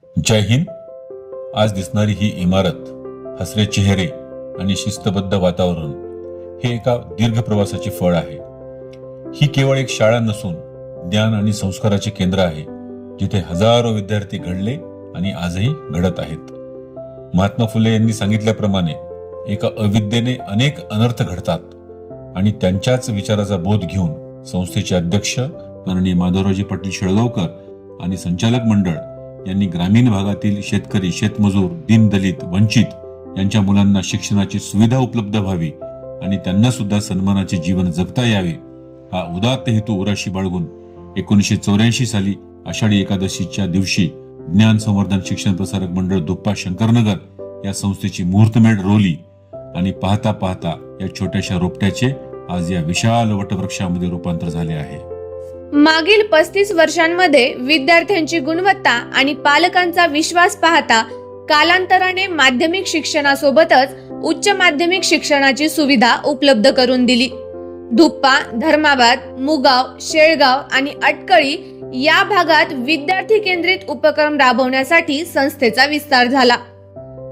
जय हिंद. आज दिसणारी ही इमारत, हसरे चेहरे आणि शिस्तबद्ध वातावरण हे एका दीर्घ प्रवासाचे फळ आहे. ही केवळ एक शाळा नसून ज्ञान आणि संस्काराचे केंद्र आहे, जिथे हजारो विद्यार्थी घडले आणि आजही घडत आहेत. महात्मा फुले यांनी सांगितल्याप्रमाणे एका अविद्येने अनेक अनर्थ घडतात आणि त्यांच्याच विचाराचा बोध घेऊन संस्थेचे अध्यक्ष माननीय माधवरावजी पाटील शेळगावकर आणि संचालक मंडळ यांनी ग्रामीण भागातील शेतकरी, शेतमजूर, दीनदलित, वंचित यांच्या मुलांना शिक्षणाची सुविधा उपलब्ध व्हावी आणि त्यांना सुद्धा सन्मानाचे जीवन जगता यावे हा उदात्त हेतू उराशी बाळगून 1984 साली आषाढी एकादशीच्या दिवशी ज्ञान संवर्धन शिक्षण प्रसारक मंडळ दुप्पा शंकरनगर या संस्थेची मुहूर्तमेढ रोवली आणि पाहता पाहता या छोट्याशा रोपट्याचे आज या विशाल वटवृक्षामध्ये रूपांतर झाले आहे. मागील 35 वर्षांमध्ये विद्यार्थ्यांची गुणवत्ता आणि पालकांचा विश्वास पाहता कालांतराने माध्यमिक शिक्षणासोबतच उच्च माध्यमिक शिक्षणाची सुविधा उपलब्ध करून दिली. दुप्पा, धर्माबाद, मुगाव, शेळगाव आणि अटकळी या भागात विद्यार्थी केंद्रित उपक्रम राबवण्यासाठी संस्थेचा विस्तार झाला.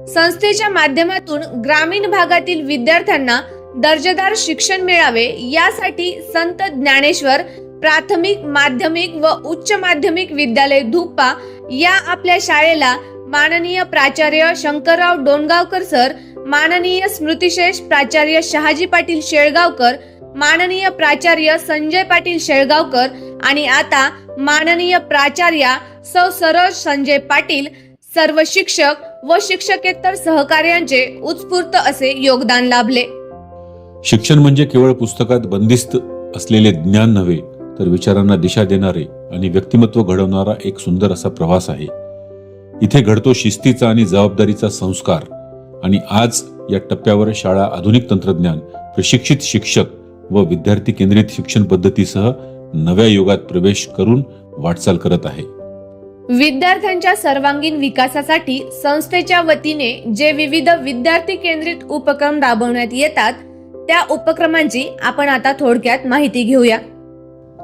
संस्थेच्या माध्यमातून ग्रामीण भागातील विद्यार्थ्यांना दर्जेदार शिक्षण मिळावे यासाठी संत ज्ञानेश्वर प्राथमिक, माध्यमिक व उच्च माध्यमिक विद्यालय दुप्पा या आपल्या शाळेला माननीय प्राचार्य शंकरराव डोणगावकर सर, माननीय स्मृतिशेष प्राचार्य शहाजी पाटील शेळगावकर, माननीय प्राचार्य संजय पाटील शेळगावकर आणि आता माननीय प्राचार्या सौ सरोज संजय पाटील सर्व शिक्षक व शिक्षकेतर सहकार्यांचे उत्स्फूर्त असे योगदान लाभले. शिक्षण म्हणजे केवळ पुस्तकात बंदिस्त असलेले ज्ञान नव्हे, तर विचारांना दिशा देणारे आणि व्यक्तिमत्व घडवणारा एक सुंदर असा प्रवास आहे. इथे घडतो शिस्तीचा आणि जबाबदारीचा संस्कार आणि आज या टप्प्यावर शाळा आधुनिक तंत्रज्ञान, प्रशिक्षित शिक्षक व विद्यार्थी केंद्रित शिक्षण पद्धतीसह नव्या युगात प्रवेश करून वाटचाल करत आहे. विद्यार्थ्यांच्या सर्वांगीण विकासासाठी संस्थेच्या वतीने जे विविध विद्यार्थी केंद्रित उपक्रम राबवण्यात येतात, त्या उपक्रमांची आपण आता थोडक्यात माहिती घेऊया.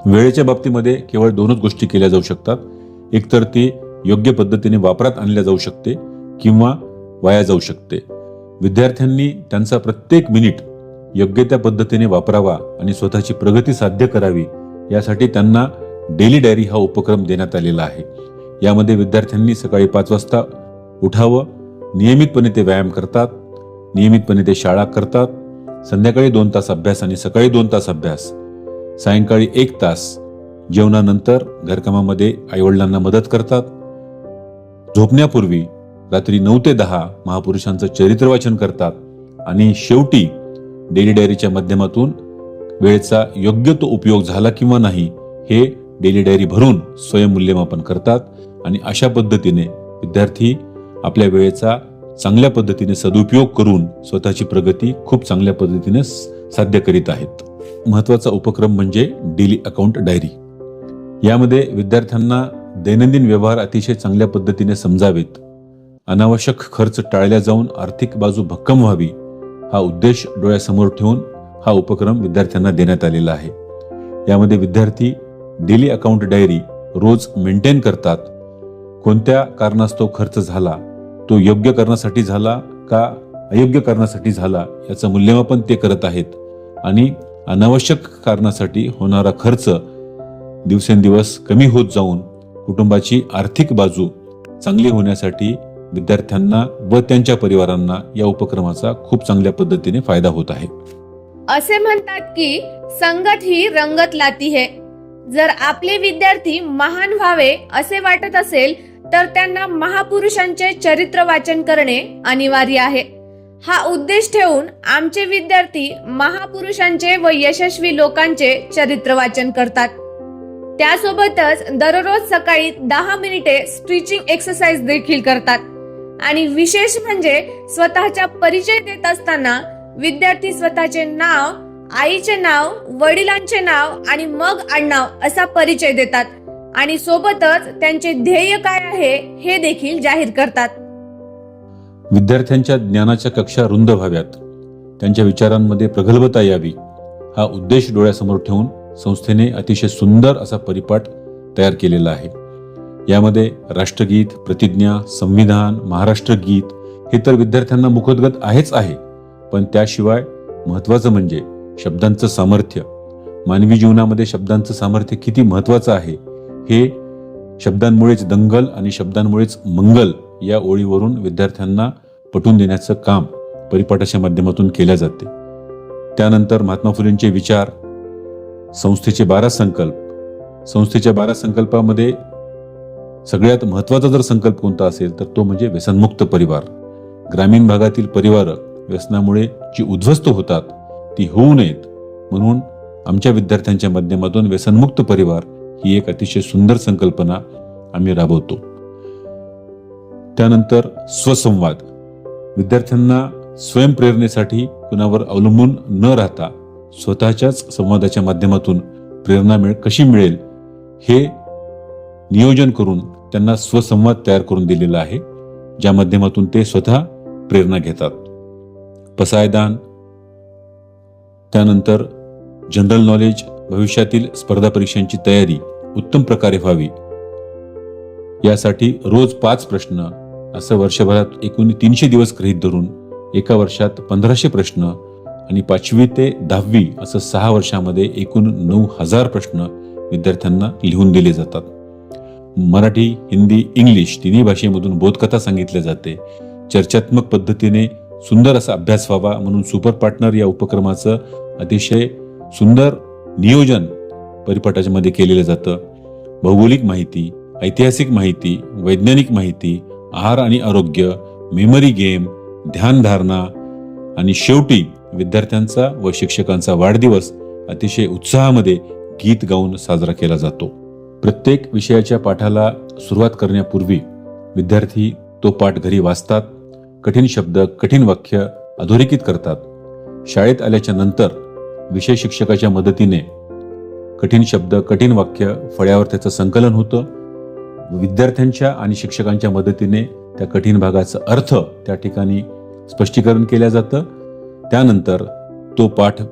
वेळेच्या बाबतीमध्ये केवळ दोनच गोष्टी केल्या जाऊ शकतात. एक तर ती योग्य पद्धतीने वापरात आणल्या जाऊ शकते किंवा वाया जाऊ शकते. विद्यार्थ्यांनी त्यांचा प्रत्येक मिनिट योग्य त्या पद्धतीने वापरावा आणि स्वतःची प्रगती साध्य करावी यासाठी त्यांना डेली डायरी हा उपक्रम देण्यात आलेला आहे. यामध्ये विद्यार्थ्यांनी सकाळी 5 वाजता उठावं, नियमितपणे ते व्यायाम करतात, नियमितपणे ते शाळा करतात, संध्याकाळी 2 तास अभ्यास आणि सकाळी 2 तास अभ्यास, सायंकाळी 1 तास जेवणानंतर घरकामामध्ये आईवडिलांना मदत करतात, झोपण्यापूर्वी रात्री 9 ते 10 महापुरुषांचं चरित्र वाचन करतात आणि शेवटी डेली डायरीच्या माध्यमातून वेळेचा योग्य तो उपयोग झाला किंवा नाही हे डेली डायरी भरून स्वयंमूल्यमापन करतात आणि अशा पद्धतीने विद्यार्थी आपल्या वेळेचा चांगल्या पद्धतीने सदुपयोग करून स्वतःची प्रगती खूप चांगल्या पद्धतीने साध्य करीत आहेत. महत्वाचा उपक्रम म्हणजे डेली अकाउंट डायरी. यामध्ये विद्यार्थ्यांना दैनंदिन व्यवहार अतिशय चांगल्या पद्धतीने समजावेत, अनावश्यक खर्च टाळल्या जाऊन आर्थिक बाजू भक्कम व्हावी हा उद्देश डोळ्यासमोर ठेवून हा उपक्रम विद्यार्थ्यांना देण्यात आलेला आहे. यामध्ये विद्यार्थी डेली अकाउंट डायरी रोज मेंटेन करतात. कोणत्या कारणास्तव खर्च झाला, तो योग्य कारणासाठी झाला का अयोग्य कारणासाठी झाला याचं मूल्यमापन ते करत आहेत आणि अनावश्यक कारणासाठी होणारा खर्च दिवसेंदिवस कमी होत जाऊन कुटुंबाची आर्थिक बाजू चांगली होण्यासाठी विद्यार्थ्यांना व त्यांच्या परिवारांना या उपक्रमाचा खूप चांगल्या पद्धतीने फायदा होत आहे. असे म्हणतात की संगत ही रंगत लाती है. जर आपले विद्यार्थी महान व्हावे असे वाटत असेल तर त्यांना महापुरुषांचे चरित्र वाचन करणे अनिवार्य आहे. हा उद्देश ठेवून आमचे विद्यार्थी महापुरुषांचे व यशस्वी लोकांचे चरित्र वाचन करतात. त्यासोबतच दररोज सकाळी 10 मिनिटे स्ट्रेचिंग एक्सरसाइज देखील करतात आणि विशेष म्हणजे स्वतःचा परिचय देत असताना विद्यार्थी स्वतःचे नाव, आईचे नाव, वडिलांचे नाव आणि मग आडनाव असा परिचय देतात आणि सोबतच त्यांचे ध्येय काय आहे हे देखील जाहीर करतात. विद्यार्थ्यांच्या ज्ञानाच्या कक्षा रुंद व्हाव्यात, त्यांच्या विचारांमध्ये प्रगल्भता यावी हा उद्देश डोळ्यासमोर ठेवून संस्थेने अतिशय सुंदर असा परिपाठ तयार केलेला आहे. यामध्ये राष्ट्रगीत, प्रतिज्ञा, संविधान, महाराष्ट्र गीत हे तर विद्यार्थ्यांना मुखोद्गत आहेच आहे, पण त्याशिवाय महत्त्वाचं म्हणजे शब्दांचं सामर्थ्य. मानवी जीवनामध्ये शब्दांचं सामर्थ्य किती महत्त्वाचं आहे हे शब्दांमुळेच दंगल आणि शब्दांमुळेच मंगल या ओळीवरून विद्यार्थ्यांना पटवून देण्याचं काम परिपाठाच्या माध्यमातून केले जाते. त्यानंतर महात्मा फुलेंचे विचार, संस्थेचे 12 संकल्प. संस्थेच्या 12 संकल्पामध्ये सगळ्यात महत्त्वाचा जर संकल्प कोणता असेल तर तो म्हणजे व्यसनमुक्त परिवार. ग्रामीण भागातील परिवार व्यसनामुळे जी उद्ध्वस्त होतात ती होऊ नयेत म्हणून आमच्या विद्यार्थ्यांच्या माध्यमातून व्यसनमुक्त परिवार ही एक अतिशय सुंदर संकल्पना आम्ही राबवतो. त्यानंतर स्वसंवाद. विद्यार्थ्यांना स्वयंप्रेरणेसाठी कुणावर अवलंबून न राहता स्वतःच्याच संवादाच्या माध्यमातून प्रेरणा कशी मिळेल हे नियोजन करून त्यांना स्वसंवाद तयार करून दिलेला आहे, ज्या माध्यमातून ते स्वतः प्रेरणा घेतात. पसायदान. त्यानंतर जनरल नॉलेज, भविष्यातील स्पर्धा परीक्षांची तयारी उत्तम प्रकारे व्हावी यासाठी रोज 5 प्रश्न असं वर्षभरात एकूण 300 दिवस गृहीत धरून एका वर्षात 1500 प्रश्न आणि 5वी ते 10वी असं 6 वर्षामध्ये एकूण 9000 प्रश्न विद्यार्थ्यांना लिहून दिले जातात. मराठी, हिंदी, इंग्लिश तिन्ही भाषेमधून बोधकथा सांगितल्या जाते. चर्चात्मक पद्धतीने सुंदर असा अभ्यास व्हावा म्हणून सुपर पार्टनर या उपक्रमाचं अतिशय सुंदर नियोजन परिपाठाच्या मध्ये केलेलं जातं. भौगोलिक माहिती, ऐतिहासिक माहिती, वैज्ञानिक माहिती, आहार आणि आरोग्य, मेमरी गेम, ध्यानधारणा आणि शेवटी विद्यार्थ्यांचा व शिक्षकांचा वाढदिवस अतिशय उत्साहामध्ये गीत गाऊन साजरा केला जातो. प्रत्येक विषयाच्या पाठाला सुरुवात करण्यापूर्वी विद्यार्थी तो पाठ घरी वाचतात, कठीण शब्द, कठीण वाक्य अधोरेखित करतात. शाळेत आल्याच्या नंतर विषय शिक्षकाच्या मदतीने कठीण शब्द, कठीण वाक्य फळ्यावर त्याचं संकलन होतं. विद्यार्थ्यांच्या आणि शिक्षकांच्या मदतीने त्या कठीण भागाचा अर्थ त्या ठिकाणी स्पष्टीकरण केलं जातं. त्यानंतर तो पाठ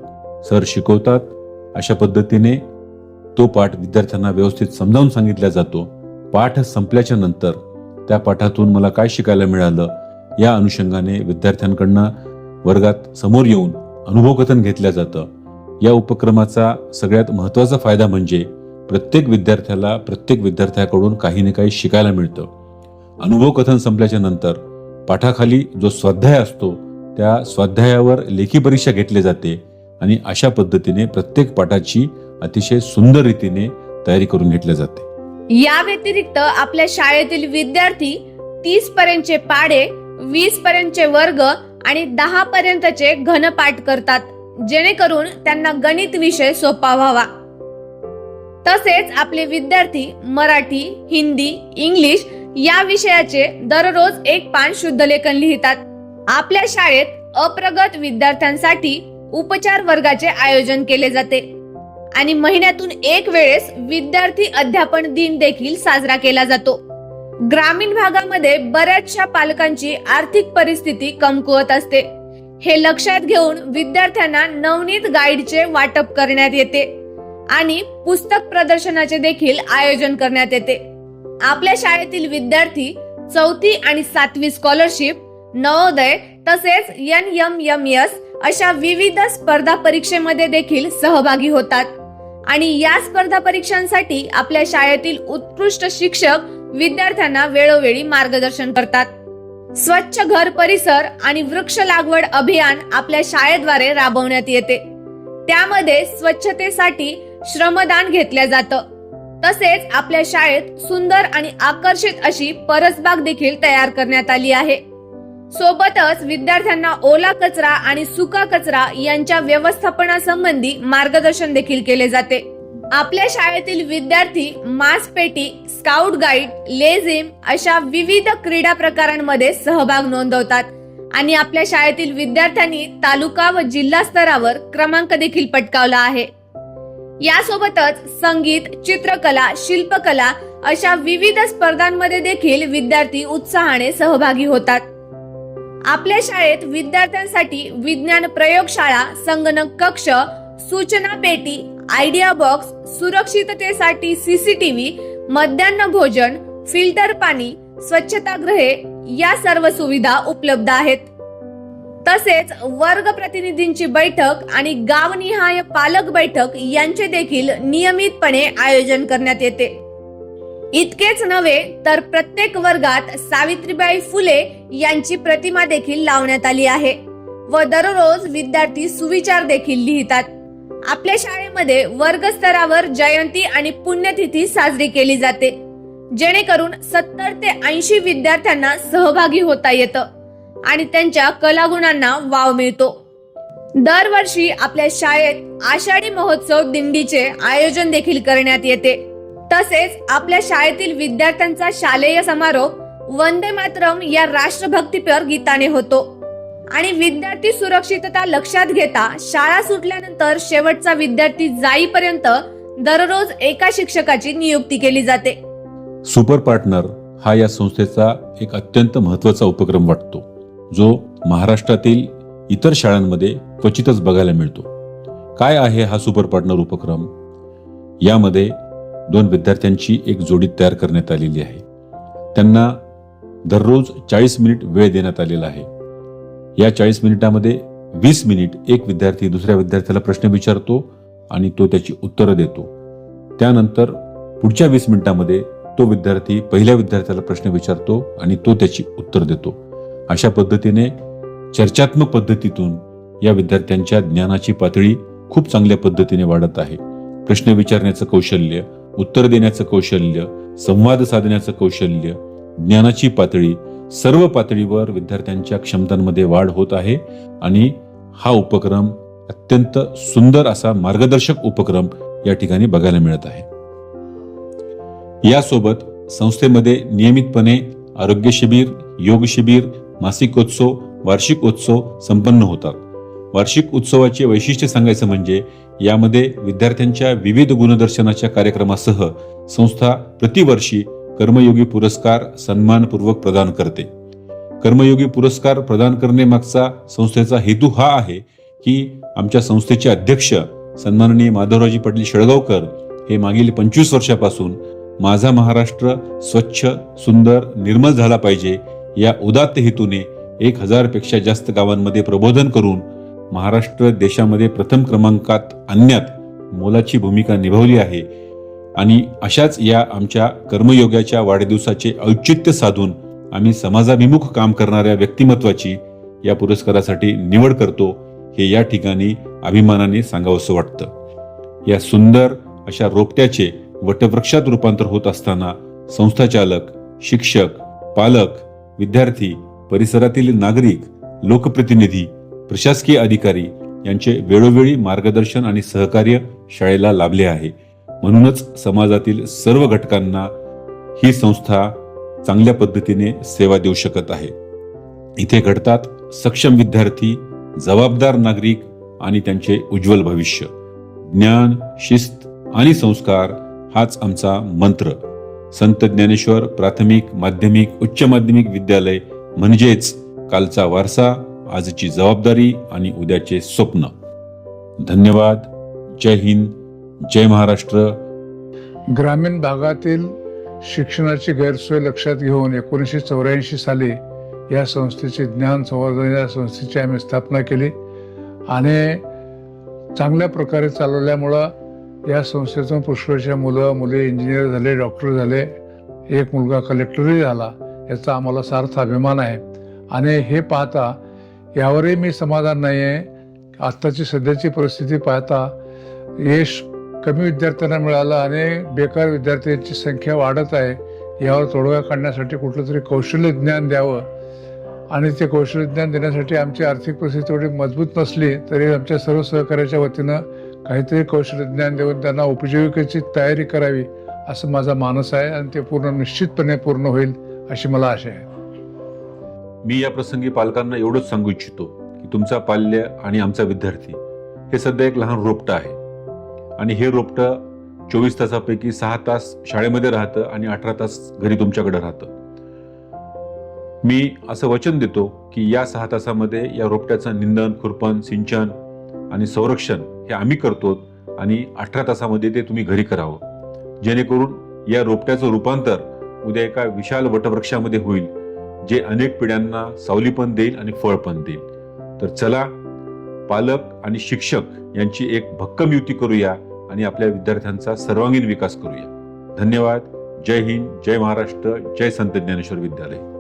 सर शिकवतात. अशा पद्धतीने तो पाठ विद्यार्थ्यांना व्यवस्थित समजावून सांगितला जातो. पाठ संपल्याच्या नंतर त्या पाठातून मला काय शिकायला मिळालं या अनुषंगाने विद्यार्थ्यांकडनं वर्गात समोर येऊन अनुभवकथन घेतलं जातं. या उपक्रमाचा सगळ्यात महत्त्वाचा फायदा म्हणजे प्रत्येक विद्यार्थ्याकडून काही ना काही शिकायला मिळतं. अनुभव कथन संपल्याच्या नंतर पाठाखाली जो स्वाध्याय असतो त्या स्वाध्यायावर लेखी परीक्षा घेतली जाते आणि अशा पद्धतीने प्रत्येक पाठाची अतिशय सुंदर रीतीने तयारी करून घेतली जाते. या व्यतिरिक्त आपल्या शाळेतील विद्यार्थी 30 पर्यंतचे पाढे, 20 पर्यंतचे वर्ग आणि 10 पर्यंतचे घनपाठ करतात, जेणेकरून त्यांना गणित विषय सोपा व्हावा. तसेच आपले विद्यार्थी मराठी, हिंदी, इंग्लिश या विषयाचे दररोज एक पान शुद्धलेखन लिहितात. आपल्या शाळेत अप्रगत विद्यार्थ्यांसाठी उपचार वर्गाचे आयोजन केले जाते आणि महिन्यातून एक वेळेस विद्यार्थी अध्यापन दिन देखील साजरा केला जातो. ग्रामीण भागामध्ये बऱ्याचशा पालकांची आर्थिक परिस्थिती कमकुवत असते. हे लक्षात घेऊन विद्यार्थ्यांना नवनीत गाईडचे वाटप करण्यात येते आणि पुस्तक प्रदर्शनाचे देखील आयोजन करण्यात येते. आपल्या शाळेतील विद्यार्थी 4थी आणि 7वी स्कॉलरशिप, नवोदय तसेच NMMS अशा विविध स्पर्धा परीक्षेमध्ये देखील सहभागी होतात आणि या स्पर्धा परीक्षांसाठी आपल्या शाळेतील उत्कृष्ट शिक्षक विद्यार्थ्यांना वेळोवेळी मार्गदर्शन करतात. स्वच्छ घर परिसर आणि वृक्ष लागवड अभियान आपल्या शाळेद्वारे राबवण्यात येते. त्यामध्ये स्वच्छतेसाठी श्रमदान घेतलं जातं. तसेच आपल्या शाळेत सुंदर आणि आकर्षित अशी परसबाग देखील तयार करण्यात आली आहे. सोबतच विद्यार्थ्यांना ओला कचरा आणि सुका कचरा यांच्या व्यवस्थापनासंबंधी मार्गदर्शन देखील केले जाते. आपल्या शाळेतील विद्यार्थी मासपेटी, स्काउट गाईड, लेझिम अशा विविध क्रीडा प्रकारांमध्ये सहभाग नोंदवतात आणि आपल्या शाळेतील विद्यार्थ्यांनी तालुका व जिल्हा स्तरावर क्रमांक देखील पटकावला आहे. यासोबतच संगीत, चित्रकला, शिल्पकला अशा विविध स्पर्धांमध्ये देखील विद्यार्थी उत्साहाने सहभागी होतात. आपल्या शाळेत विद्यार्थ्यांसाठी विज्ञान प्रयोगशाळा, संगणक कक्ष, सूचना पेटी, आयडिया बॉक्स, सुरक्षिततेसाठी CCTV, मध्यान्ह भोजन, फिल्टर पाणी, स्वच्छतागृहे या सर्व सुविधा उपलब्ध आहेत. तसेच वर्ग प्रतिनिधींची बैठक आणि गावनिहाय पालक बैठक यांचे देखील नियमितपणे आयोजन करण्यात येते. इतकेच नव्हे तर प्रत्येक वर्गात सावित्रीबाई फुले यांची प्रतिमा देखील लावण्यात आली आहे व दररोज विद्यार्थी सुविचार देखील लिहितात. आपल्या शाळेमध्ये वर्ग स्तरावर जयंती आणि पुण्यतिथी साजरी केली जाते, जेणेकरून 70 ते 80 विद्यार्थ्यांना सहभागी होता येतं आणि त्यांच्या कलागुणांना वाव मिळतो. दरवर्षी आपल्या शाळेत आषाढी महोत्सव दिंडीचे आयोजन देखील करण्यात येते. तसेच आपल्या शाळेतील विद्यार्थ्यांचा शालेय समारोप वंदे मातरम या राष्ट्रभक्तीपर गीताने होतो आणि विद्यार्थी सुरक्षितता लक्षात घेता शाळा सुटल्यानंतर शेवटचा विद्यार्थी जाईपर्यंत दररोज एका शिक्षकाची नियुक्ती केली जाते. सुपर पार्टनर हा या संस्थेचा एक अत्यंत महत्त्वाचा उपक्रम वाटतो, जो महाराष्ट्रातील इतर शाळांमध्ये क्वचितच बघायला मिळतो. काय आहे हा सुपर पार्टनर उपक्रम? यामध्ये 2 विद्यार्थ्यांची एक जोडी तयार करण्यात आलेली आहे. त्यांना दररोज 40 मिनिट वेळ देण्यात आलेला आहे. या 40 मिनिटामध्ये 20 मिनिट एक विद्यार्थी दुसऱ्या विद्यार्थ्याला प्रश्न विचारतो आणि तो त्याची उत्तरं देतो. त्यानंतर पुढच्या 20 मिनिटांमध्ये तो विद्यार्थी पहिल्या विद्यार्थ्याला प्रश्न विचारतो आणि तो त्याची उत्तर देतो. अशा पद्धतीने चर्चात्मक पद्धतीतून या विद्यार्थ्यांच्या ज्ञानाची पातळी खूप चांगल्या पद्धतीने वाढत आहे. प्रश्न विचारण्याचं कौशल्य, उत्तर देण्याचं कौशल्य, संवाद साधण्याचं कौशल्य, ज्ञानाची पातळी, सर्व पातळीवर विद्यार्थ्यांच्या क्षमतांमध्ये वाढ होत आहे आणि हा उपक्रम अत्यंत सुंदर असा मार्गदर्शक उपक्रम या ठिकाणी बघायला मिळत आहे. यासोबत संस्थेमध्ये नियमितपणे आरोग्य शिबिर, योग शिबिर, मासिकोत्सव, वार्षिकोत्सव संपन्न होतात. वार्षिक उत्सवाचे वैशिष्ट्य सांगायचं म्हणजे यामध्ये विद्यार्थ्यांच्या विविध गुणदर्शनाच्या कार्यक्रमासह संस्था प्रतिवर्षी कर्मयोगी पुरस्कार सन्मानपूर्वक प्रदान करते. कर्मयोगी पुरस्कार प्रदान करण्यामागचा संस्थेचा हेतू हा आहे की आमच्या संस्थेचे अध्यक्ष सन्माननीय माधवरावजी पाटील शेळगावकर हे मागील 25 वर्षापासून माझा महाराष्ट्र स्वच्छ, सुंदर, निर्मल झाला पाहिजे या उदात्त हेतूने 1000 पेक्षा जास्त गावांमध्ये प्रबोधन करून महाराष्ट्र देशामध्ये प्रथम क्रमांकात आणण्यात मोलाची भूमिका निभावली आहे. आणि अशाच या आमच्या कर्मयोगाच्या वाढदिवसाचे औचित्य साधून आम्ही समाजाभिमुख काम करणाऱ्या व्यक्तिमत्वाची या पुरस्कारासाठी निवड करतो, हे या ठिकाणी अभिमानाने सांगावंसं वाटतं. या सुंदर अशा रोपट्याचे वटवृक्षात रूपांतर होत असताना संस्थाचालक, शिक्षक, पालक, विद्यार्थी, परिसरातील नागरिक, लोकप्रतिनिधी, प्रशासकीय अधिकारी यांचे वेळोवेळी मार्गदर्शन आणि सहकार्य शाळेला लाभले आहे. म्हणूनच समाजातील सर्व घटकांना ही संस्था चांगल्या पद्धतीने सेवा देऊ शकत आहे. इथे घडतात सक्षम विद्यार्थी, जबाबदार नागरिक आणि त्यांचे उज्ज्वल भविष्य. ज्ञान, शिस्त आणि संस्कार हाच आमचा मंत्र. संत ज्ञानेश्वर प्राथमिक, माध्यमिक, उच्च माध्यमिक विद्यालय म्हणजेच कालचा वारसा, आजची जबाबदारी आणि उद्याचे स्वप्न. धन्यवाद. जय हिंद, जय महाराष्ट्र. ग्रामीण भागातील शिक्षणाची गैरसोय लक्षात घेऊन 1984 साली या संस्थेची ज्ञान संवर्धन या संस्थेची आम्ही स्थापना केली आणि चांगल्या प्रकारे चालवल्यामुळं या संस्थेतून पुष्कळशा मुली इंजिनियर झाले, डॉक्टर झाले, एक मुलगा कलेक्टरही झाला. याचा आम्हाला सार्थ अभिमान आहे. आणि हे पाहता यावरही मी समाधान नाही आहे. आत्ताची सध्याची परिस्थिती पाहता यश कमी विद्यार्थ्यांना मिळालं आणि बेकार विद्यार्थ्यांची संख्या वाढत आहे. यावर तोडगा काढण्यासाठी कुठलं तरी कौशल्य ज्ञान द्यावं आणि ते कौशल्य ज्ञान देण्यासाठी आमची आर्थिक परिस्थिती एवढी मजबूत नसली तरी आमच्या सर्व सहकार्याच्या वतीनं काहीतरी कौशल्य ज्ञान देऊन त्यांना उपजीविकेची तयारी करावी असं माझा मानस आहे आणि ते निश्चितपणे पूर्ण होईल अशी मला आशा आहे. मी या प्रसंगी पालकांना एवढंच सांगू इच्छितो की तुमचा पाल्य आणि आमचा विद्यार्थी हे सध्या एक लहान रोपटं आहे आणि हे रोपटं 24 तासापैकी 6 तास शाळेमध्ये राहतं आणि 18 तास घरी तुमच्याकडे राहतं. मी असं वचन देतो की या 6 तासामध्ये या रोपट्याचं निंदन, खुरपण, सिंचन आणि संरक्षण हे आम्ही करतो आणि 18 तासामध्ये ते तुम्ही घरी करावं, जेणेकरून या रोपट्याचं रूपांतर उद्या एका विशाल वटवृक्षामध्ये होईल, जे अनेक पिढ्यांना सावली पण देईल आणि फळ पण देईल. तर चला, पालक आणि शिक्षक यांची एक भक्कम युती करूया आणि आपल्या विद्यार्थ्यांचा सर्वांगीण विकास करूया. धन्यवाद. जय हिंद, जय महाराष्ट्र, जय संत ज्ञानेश्वर विद्यालय.